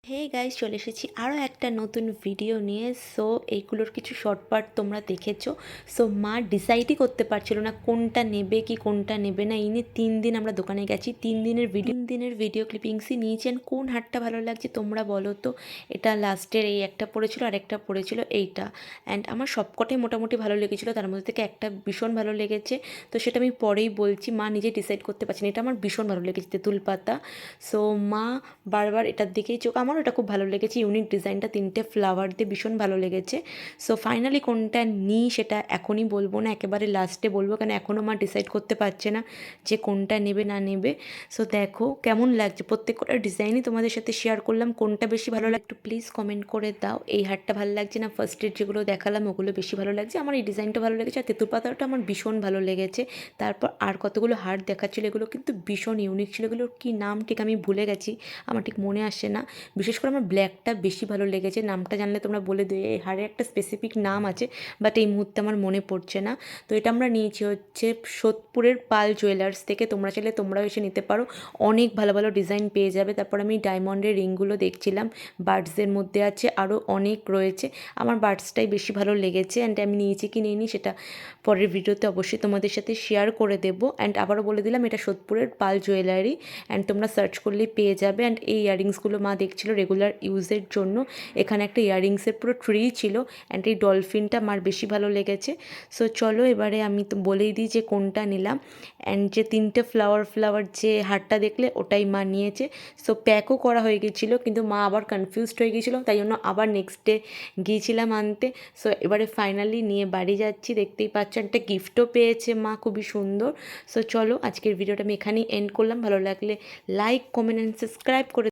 Hey guys, চলে এসেছি আরও একটা নতুন ভিডিও নিয়ে। সো এইগুলোর কিছু শর্ট পার্ট তোমরা দেখেছো। সো মা ডিসাইডই করতে পারছিল না কোনটা নেবে কি কোনটা নেবে না। এই নিয়ে 3 দিন আমরা দোকানে গেছি, 3 দিনের ভিডিও ক্লিপিংসই নিয়েছেন। কোন হারটা ভালো লাগছে তোমরা বলো তো। এটা লাস্টের এই একটা পড়েছিল আর একটা পড়েছিল এইটা। অ্যান্ড আমার সবকটাই মোটামুটি ভালো লেগেছিলো, তার মধ্যে থেকে একটা ভীষণ ভালো লেগেছে। তো সেটা আমি পরেই বলছি, মা নিজে ডিসাইড করতে পারছি না। এটা আমার ভীষণ ভালো লেগেছে, তেঁতুল পাতা। সো মা বারবার এটার দিকেই চোখ। আমারও এটা খুব ভালো লেগেছে, ইউনিক ডিজাইনটা, 3টে ফ্লাওয়ার দিয়ে ভীষণ ভালো লেগেছে। সো ফাইনালি কোনটা নিই সেটা এখনই বলবো না, একেবারে লাস্টে বলবো, কেন এখনও মা ডিসাইড করতে পারছে না যে কোনটা নেবে না নেবে। সো দেখো কেমন লাগছে, প্রত্যেকটা ডিজাইনই তোমাদের সাথে শেয়ার করলাম। কোনটা বেশি ভালো লাগে একটু প্লিজ কমেন্ট করে দাও। এই হারটা ভালো লাগছে না ফার্স্টের যেগুলো দেখালাম ওগুলো বেশি ভালো লাগছে? আমার এই ডিজাইনটা ভালো লেগেছে, আর তেঁতুল পাতাটা আমার ভীষণ ভালো লেগেছে। তারপর আর কতগুলো হার দেখাচ্ছিলো, এগুলো কিন্তু ভীষণ ইউনিক ছিল। এগুলোর কী নাম ঠিক আমি ভুলে গেছি, আমার ঠিক মনে আসছে না। বিশেষ করে আমার ব্ল্যাকটা বেশি ভালো লেগেছে, নামটা জানলে তোমরা বলে দিও। এই হারের একটা স্পেসিফিক নাম আছে, বাট এই মুহূর্তে আমার মনে পড়ছে না। তো এটা আমরা নিয়েছি হচ্ছে সোদপুরের পাল জুয়েলার্স থেকে। তোমরা চাইলে তোমরাও এসে নিতে পারো, অনেক ভালো ভালো ডিজাইন পেয়ে যাবে। তারপর আমি ডায়মন্ডের রিংগুলো দেখছিলাম, বার্ডসের মধ্যে আছে, আরও অনেক রয়েছে। আমার বার্ডসটাই বেশি ভালো লেগেছে। অ্যান্ড আমি নিয়েছি কি নিইনি সেটা পরের ভিডিওতে অবশ্যই তোমাদের সাথে শেয়ার করে দেবো। অ্যান্ড আবারও বলে দিলাম, এটা সোদপুরের পাল জুয়েলারি, অ্যান্ড তোমরা সার্চ করলেই পেয়ে যাবে। অ্যান্ড এই ইয়াররিংসগুলো মা দেখছিল রেগুলার ইউজের জন্য। এখানে একটা ইয়াররিংসের পুরো ট্রি ছিল, অ্যান্ড এই ডলফিনটা আমার বেশি ভালো লেগেছে। সো চলো এবারে আমি তো বলেই দিই যে কোনটা নিলাম। অ্যান্ড যে 3টে ফ্লাওয়ার যে হারটা দেখলে ওটাই মা নিয়েছে। সো প্যাকও করা হয়ে গেছিলো, কিন্তু মা আবার কনফিউজড হয়ে গেছিলো, তাই জন্য আবার নেক্সট ডে গিয়েছিলাম আনতে। সো এবারে ফাইনালি নিয়ে বাড়ি যাচ্ছি। দেখতেই পাচ্ছ একটা গিফটও পেয়েছে মা, খুবই সুন্দর। সো চলো আজকের ভিডিওটা আমি এখানেই এন্ড করলাম। ভালো লাগলে লাইক, কমেন্ট অ্যান্ড সাবস্ক্রাইব করে